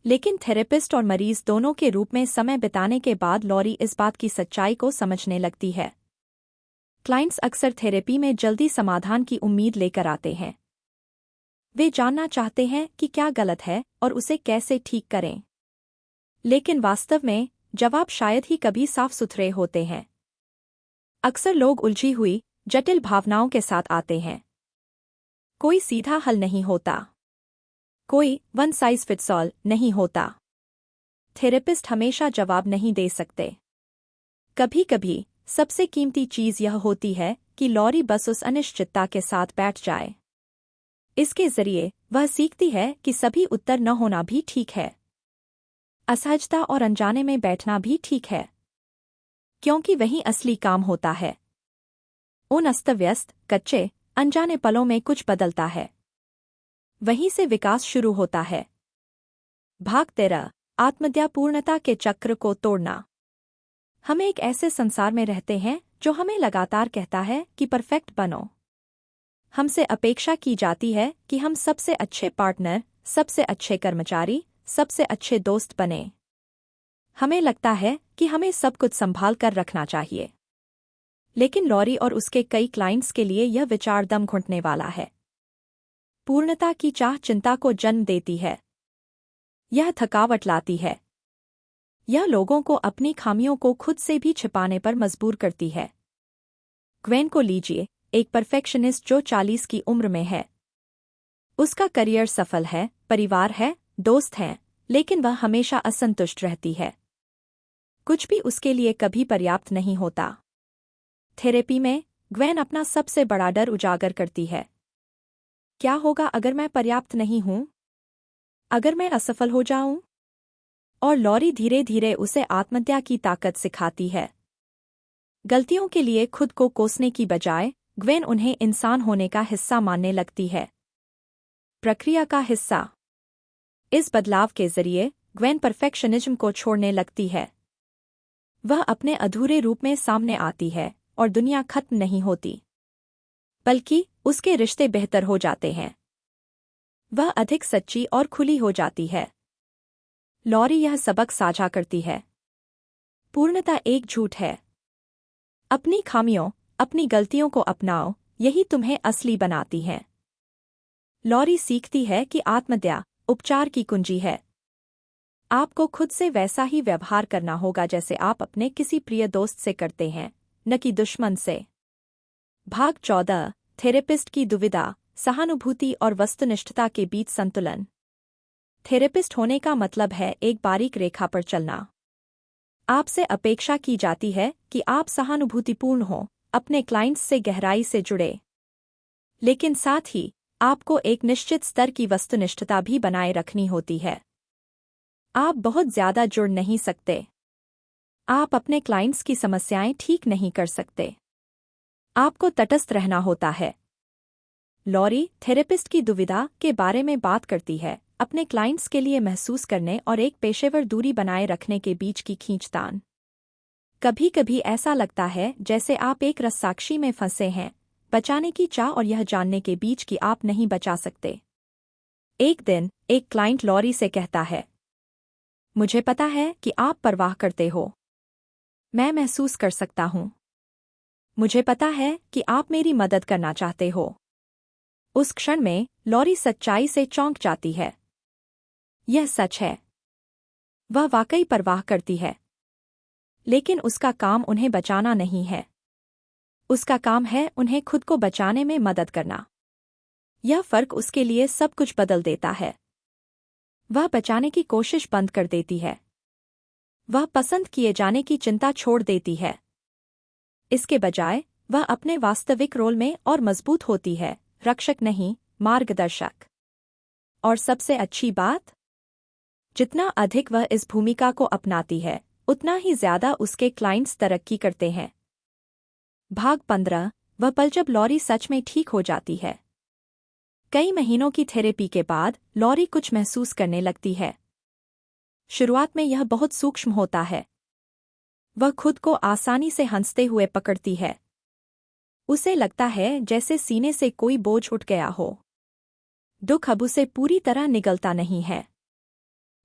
लेकिन थेरेपिस्ट और मरीज दोनों के रूप में समय बिताने के बाद लॉरी इस बात की सच्चाई को समझने लगती है। क्लाइंट्स अक्सर थेरेपी में जल्दी समाधान की उम्मीद लेकर आते हैं। वे जानना चाहते हैं कि क्या गलत है और उसे कैसे ठीक करें। लेकिन वास्तव में जवाब शायद ही कभी साफ सुथरे होते हैं। अक्सर लोग उलझी हुई जटिल भावनाओं के साथ आते हैं। कोई सीधा हल नहीं होता। कोई वन साइज फिट्स ऑल नहीं होता। थेरेपिस्ट हमेशा जवाब नहीं दे सकते। कभी कभी सबसे कीमती चीज यह होती है कि लॉरी बस उस अनिश्चितता के साथ बैठ जाए। इसके जरिए वह सीखती है कि सभी उत्तर न होना भी ठीक है। असहजता और अनजाने में बैठना भी ठीक है, क्योंकि वही असली काम होता है। उन अस्तव्यस्त, कच्चे, अनजाने पलों में कुछ बदलता है। वहीं से विकास शुरू होता है। भाग 13, आत्महत्या पूर्णता के चक्र को तोड़ना। हम एक ऐसे संसार में रहते हैं जो हमें लगातार कहता है कि परफेक्ट बनो। हमसे अपेक्षा की जाती है कि हम सबसे अच्छे पार्टनर, सबसे अच्छे कर्मचारी, सबसे अच्छे दोस्त बने। हमें लगता है कि हमें सब कुछ संभाल कर रखना चाहिए। लेकिन लॉरी और उसके कई क्लाइंट्स के लिए यह विचार दम घुटने वाला है। पूर्णता की चाह चिंता को जन्म देती है। यह थकावट लाती है। यह लोगों को अपनी खामियों को खुद से भी छिपाने पर मजबूर करती है। ग्वेन को लीजिए, एक परफेक्शनिस्ट जो 40 की उम्र में है। उसका करियर सफल है, परिवार है, दोस्त हैं, लेकिन वह हमेशा असंतुष्ट रहती है। कुछ भी उसके लिए कभी पर्याप्त नहीं होता। थेरेपी में ग्वेन अपना सबसे बड़ा डर उजागर करती है। क्या होगा अगर मैं पर्याप्त नहीं हूं? अगर मैं असफल हो जाऊं? और लॉरी धीरे धीरे उसे आत्महत्या की ताकत सिखाती है। गलतियों के लिए खुद को कोसने की बजाय ग्वेन उन्हें इंसान होने का हिस्सा मानने लगती है। प्रक्रिया का हिस्सा। इस बदलाव के जरिए ग्वेन परफेक्शनिज्म को छोड़ने लगती है। वह अपने अधूरे रूप में सामने आती है और दुनिया खत्म नहीं होती, बल्कि उसके रिश्ते बेहतर हो जाते हैं। वह अधिक सच्ची और खुली हो जाती है। लॉरी यह सबक साझा करती है। पूर्णता एक झूठ है। अपनी खामियों, अपनी गलतियों को अपनाओ, यही तुम्हें असली बनाती है। लॉरी सीखती है कि आत्महत्या उपचार की कुंजी है। आपको खुद से वैसा ही व्यवहार करना होगा जैसे आप अपने किसी प्रिय दोस्त से करते हैं, न कि दुश्मन से। भाग 14, थेरेपिस्ट की दुविधा, सहानुभूति और वस्तुनिष्ठता के बीच संतुलन। थेरेपिस्ट होने का मतलब है एक बारीक रेखा पर चलना। आपसे अपेक्षा की जाती है कि आप सहानुभूतिपूर्ण हों, अपने क्लाइंट्स से गहराई से जुड़े। लेकिन साथ ही आपको एक निश्चित स्तर की वस्तुनिष्ठता भी बनाए रखनी होती है। आप बहुत ज्यादा जुड़ नहीं सकते। आप अपने क्लाइंट्स की समस्याएं ठीक नहीं कर सकते। आपको तटस्थ रहना होता है। लॉरी थेरेपिस्ट की दुविधा के बारे में बात करती है, अपने क्लाइंट्स के लिए महसूस करने और एक पेशेवर दूरी बनाए रखने के बीच की खींचतान। कभी कभी ऐसा लगता है जैसे आप एक रस्साकशी में फंसे हैं, बचाने की चाह और यह जानने के बीच कि आप नहीं बचा सकते। एक दिन एक क्लाइंट लॉरी से कहता है, मुझे पता है कि आप परवाह करते हो। मैं महसूस कर सकता हूं। मुझे पता है कि आप मेरी मदद करना चाहते हो। उस क्षण में लॉरी सच्चाई से चौंक जाती है। यह सच है। वह वाकई परवाह करती है। लेकिन उसका काम उन्हें बचाना नहीं है। उसका काम है उन्हें खुद को बचाने में मदद करना। यह फर्क उसके लिए सब कुछ बदल देता है। वह बचाने की कोशिश बंद कर देती है। वह पसंद किए जाने की चिंता छोड़ देती है। इसके बजाय वह अपने वास्तविक रोल में और मजबूत होती है, रक्षक नहीं, मार्गदर्शक। और सबसे अच्छी बात, जितना अधिक वह इस भूमिका को अपनाती है, उतना ही ज्यादा उसके क्लाइंट्स तरक्की करते हैं। भाग 15। वह पल जब लॉरी सच में ठीक हो जाती है। कई महीनों की थेरेपी के बाद लॉरी कुछ महसूस करने लगती है। शुरुआत में यह बहुत सूक्ष्म होता है। वह खुद को आसानी से हंसते हुए पकड़ती है। उसे लगता है जैसे सीने से कोई बोझ उठ गया हो। दुख अब उसे पूरी तरह निगलता नहीं है।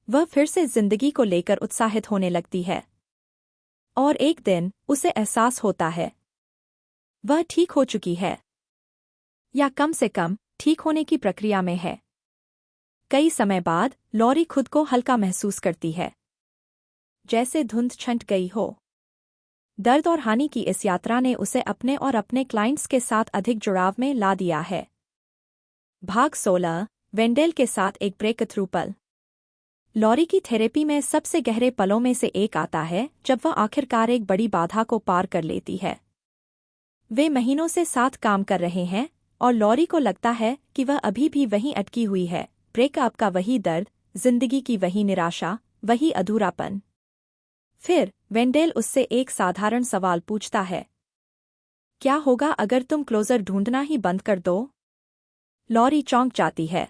वह फिर से जिंदगी को लेकर उत्साहित होने लगती है। और एक दिन उसे एहसास होता है वह ठीक हो चुकी है, या कम से कम ठीक होने की प्रक्रिया में है। कई समय बाद लॉरी खुद को हल्का महसूस करती है, जैसे धुंध छंट गई हो। दर्द और हानि की इस यात्रा ने उसे अपने और अपने क्लाइंट्स के साथ अधिक जुड़ाव में ला दिया है। भाग 16। वेंडेल के साथ एक ब्रेक थ्रू पल। लॉरी की थेरेपी में सबसे गहरे पलों में से एक आता है जब वह आखिरकार एक बड़ी बाधा को पार कर लेती है। वे महीनों से साथ काम कर रहे हैं और लॉरी को लगता है कि वह अभी भी वहीं अटकी हुई है। ब्रेकअप का वही दर्द, जिंदगी की वही निराशा, वही अधूरापन। फिर वेंडेल उससे एक साधारण सवाल पूछता है, क्या होगा अगर तुम क्लोजर ढूंढना ही बंद कर दो? लॉरी चौंक जाती है।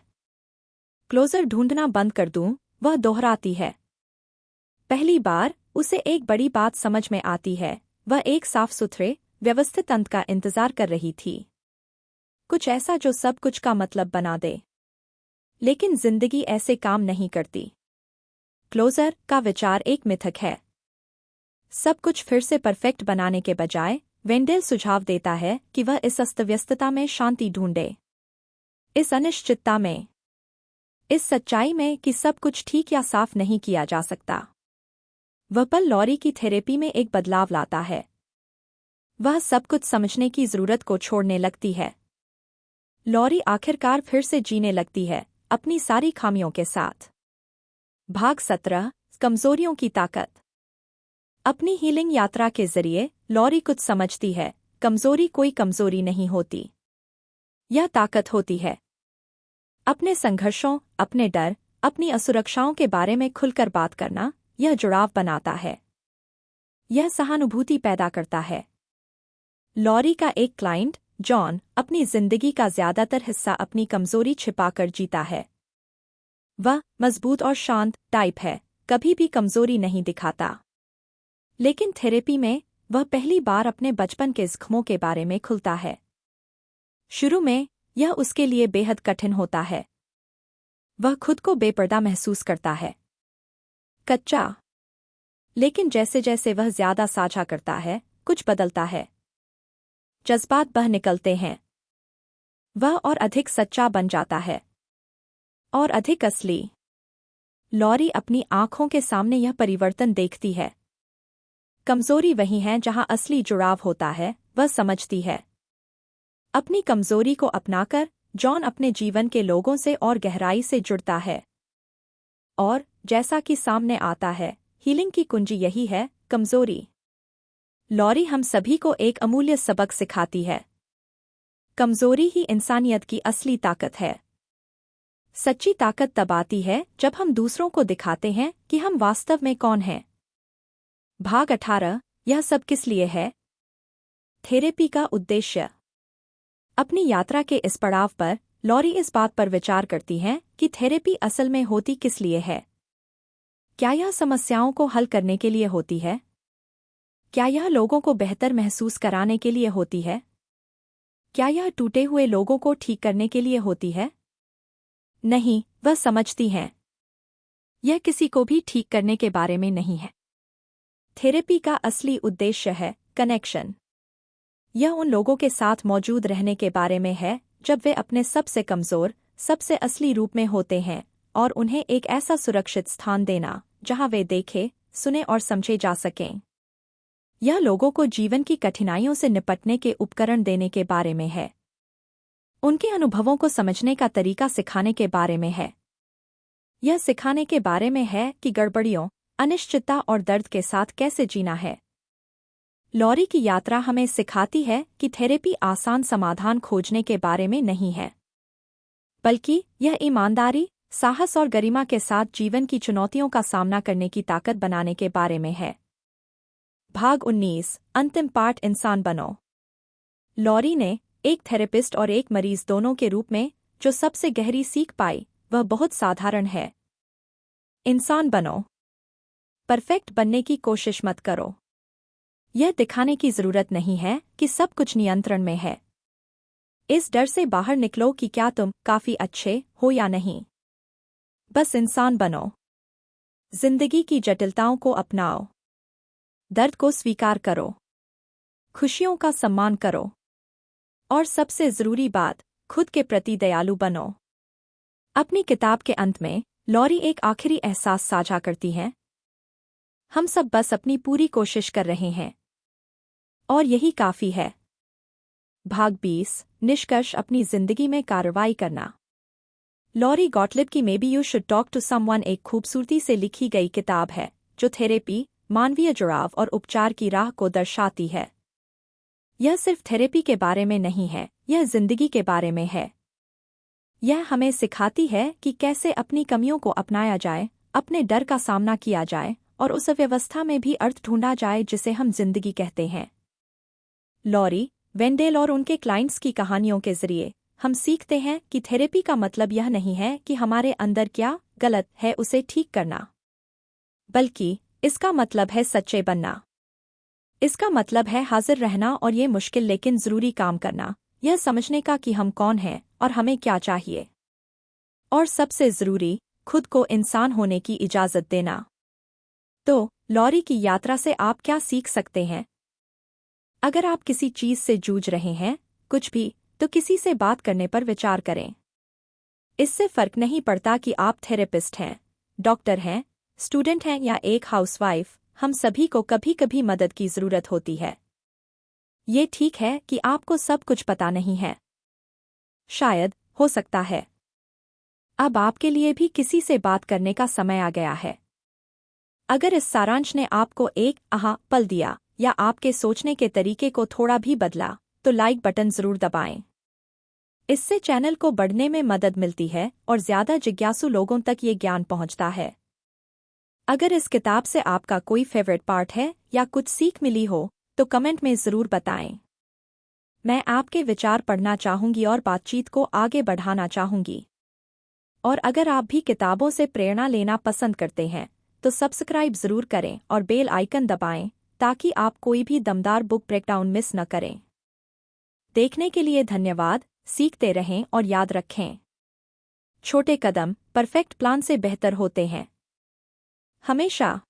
क्लोजर ढूंढना बंद कर दूं? वह दोहराती है। पहली बार उसे एक बड़ी बात समझ में आती है। वह एक साफ सुथरे, व्यवस्थित अंत का इंतजार कर रही थी। कुछ ऐसा जो सब कुछ का मतलब बना दे। लेकिन जिंदगी ऐसे काम नहीं करती। क्लोजर का विचार एक मिथक है। सब कुछ फिर से परफेक्ट बनाने के बजाय वेंडेल सुझाव देता है कि वह इस अस्तव्यस्तता में शांति ढूंढे, इस अनिश्चितता में, इस सच्चाई में कि सब कुछ ठीक या साफ नहीं किया जा सकता। वह पल लॉरी की थेरेपी में एक बदलाव लाता है। वह सब कुछ समझने की जरूरत को छोड़ने लगती है। लॉरी आखिरकार फिर से जीने लगती है, अपनी सारी खामियों के साथ। भाग 17। कमजोरियों की ताकत। अपनी हीलिंग यात्रा के जरिए लॉरी कुछ समझती है। कमजोरी कोई कमजोरी नहीं होती, यह ताकत होती है। अपने संघर्षों, अपने डर, अपनी असुरक्षाओं के बारे में खुलकर बात करना, यह जुड़ाव बनाता है। यह सहानुभूति पैदा करता है। लॉरी का एक क्लाइंट, जॉन, अपनी जिंदगी का ज्यादातर हिस्सा अपनी कमजोरी छिपाकर जीता है। वह मजबूत और शांत टाइप है, कभी भी कमजोरी नहीं दिखाता। लेकिन थेरेपी में वह पहली बार अपने बचपन के जख्मों के बारे में खुलता है। शुरू में यह उसके लिए बेहद कठिन होता है। वह खुद को बेपर्दा महसूस करता है, कच्चा। लेकिन जैसे जैसे वह ज्यादा साझा करता है, कुछ बदलता है। जज्बात बह निकलते हैं। वह और अधिक सच्चा बन जाता है, और अधिक असली। लॉरी अपनी आंखों के सामने यह परिवर्तन देखती है। कमजोरी वही है जहां असली जुड़ाव होता है, वह समझती है। अपनी कमजोरी को अपनाकर जॉन अपने जीवन के लोगों से और गहराई से जुड़ता है। और जैसा कि सामने आता है, हीलिंग की कुंजी यही है, कमजोरी। लॉरी हम सभी को एक अमूल्य सबक सिखाती है। कमजोरी ही इंसानियत की असली ताकत है। सच्ची ताकत तब आती है जब हम दूसरों को दिखाते हैं कि हम वास्तव में कौन हैं। भाग 18। यह सब किस लिए है? थेरेपी का उद्देश्य। अपनी यात्रा के इस पड़ाव पर लॉरी इस बात पर विचार करती है कि थेरेपी असल में होती किस लिए है। क्या यह समस्याओं को हल करने के लिए होती है? क्या यह लोगों को बेहतर महसूस कराने के लिए होती है? क्या यह टूटे हुए लोगों को ठीक करने के लिए होती है? नहीं, वह समझती हैं। यह किसी को भी ठीक करने के बारे में नहीं है। थेरेपी का असली उद्देश्य है कनेक्शन। यह उन लोगों के साथ मौजूद रहने के बारे में है जब वे अपने सबसे कमजोर, सबसे असली रूप में होते हैं, और उन्हें एक ऐसा सुरक्षित स्थान देना जहां वे देखे, सुने और समझे जा सकें। यह लोगों को जीवन की कठिनाइयों से निपटने के उपकरण देने के बारे में है। उनके अनुभवों को समझने का तरीका सिखाने के बारे में है। यह सिखाने के बारे में है कि गड़बड़ियों, अनिश्चितता और दर्द के साथ कैसे जीना है। लॉरी की यात्रा हमें सिखाती है कि थेरेपी आसान समाधान खोजने के बारे में नहीं है, बल्कि यह ईमानदारी, साहस और गरिमा के साथ जीवन की चुनौतियों का सामना करने की ताकत बनाने के बारे में है। भाग 19, अंतिम पार्ट, इंसान बनो। लॉरी ने, एक थेरेपिस्ट और एक मरीज दोनों के रूप में, जो सबसे गहरी सीख पाई वह बहुत साधारण है। इंसान बनो। परफेक्ट बनने की कोशिश मत करो। यह दिखाने की जरूरत नहीं है कि सब कुछ नियंत्रण में है। इस डर से बाहर निकलो कि क्या तुम काफी अच्छे हो या नहीं। बस इंसान बनो। जिंदगी की जटिलताओं को अपनाओ। दर्द को स्वीकार करो। खुशियों का सम्मान करो। और सबसे जरूरी बात, खुद के प्रति दयालु बनो। अपनी किताब के अंत में लॉरी एक आखिरी एहसास साझा करती है। हम सब बस अपनी पूरी कोशिश कर रहे हैं, और यही काफी है। भाग 20, निष्कर्ष, अपनी जिंदगी में कार्रवाई करना। लॉरी गॉटलिब की maybe you should talk to someone एक खूबसूरती से लिखी गई किताब है जो थेरेपी, मानवीय जुड़ाव और उपचार की राह को दर्शाती है। यह सिर्फ थेरेपी के बारे में नहीं है, यह जिंदगी के बारे में है। यह हमें सिखाती है कि कैसे अपनी कमियों को अपनाया जाए, अपने डर का सामना किया जाए और उस व्यवस्था में भी अर्थ ढूंढा जाए जिसे हम जिंदगी कहते हैं। लॉरी, वेंडेल और उनके क्लाइंट्स की कहानियों के जरिए हम सीखते हैं कि थेरेपी का मतलब यह नहीं है कि हमारे अंदर क्या गलत है उसे ठीक करना, बल्कि इसका मतलब है सच्चे बनना। इसका मतलब है हाजिर रहना और ये मुश्किल लेकिन जरूरी काम करना, यह समझने का कि हम कौन हैं और हमें क्या चाहिए। और सबसे जरूरी, खुद को इंसान होने की इजाजत देना। तो लॉरी की यात्रा से आप क्या सीख सकते हैं? अगर आप किसी चीज से जूझ रहे हैं, कुछ भी, तो किसी से बात करने पर विचार करें। इससे फर्क नहीं पड़ता कि आप थेरेपिस्ट हैं, डॉक्टर हैं, स्टूडेंट हैं या एक हाउसवाइफ, हम सभी को कभी कभी मदद की जरूरत होती है। ये ठीक है कि आपको सब कुछ पता नहीं है। शायद, हो सकता है, अब आपके लिए भी किसी से बात करने का समय आ गया है। अगर इस सारांश ने आपको एक आहा पल दिया या आपके सोचने के तरीके को थोड़ा भी बदला, तो लाइक बटन जरूर दबाएं। इससे चैनल को बढ़ने में मदद मिलती है और ज्यादा जिज्ञासु लोगों तक ये ज्ञान पहुंचता है। अगर इस किताब से आपका कोई फेवरेट पार्ट है या कुछ सीख मिली हो, तो कमेंट में जरूर बताएं। मैं आपके विचार पढ़ना चाहूंगी और बातचीत को आगे बढ़ाना चाहूंगी। और अगर आप भी किताबों से प्रेरणा लेना पसंद करते हैं, तो सब्सक्राइब जरूर करें और बेल आइकन दबाएं ताकि आप कोई भी दमदार बुक ब्रेकडाउन मिस न करें। देखने के लिए धन्यवाद। सीखते रहें और याद रखें, छोटे कदम परफेक्ट प्लान से बेहतर होते हैं। हमेशा।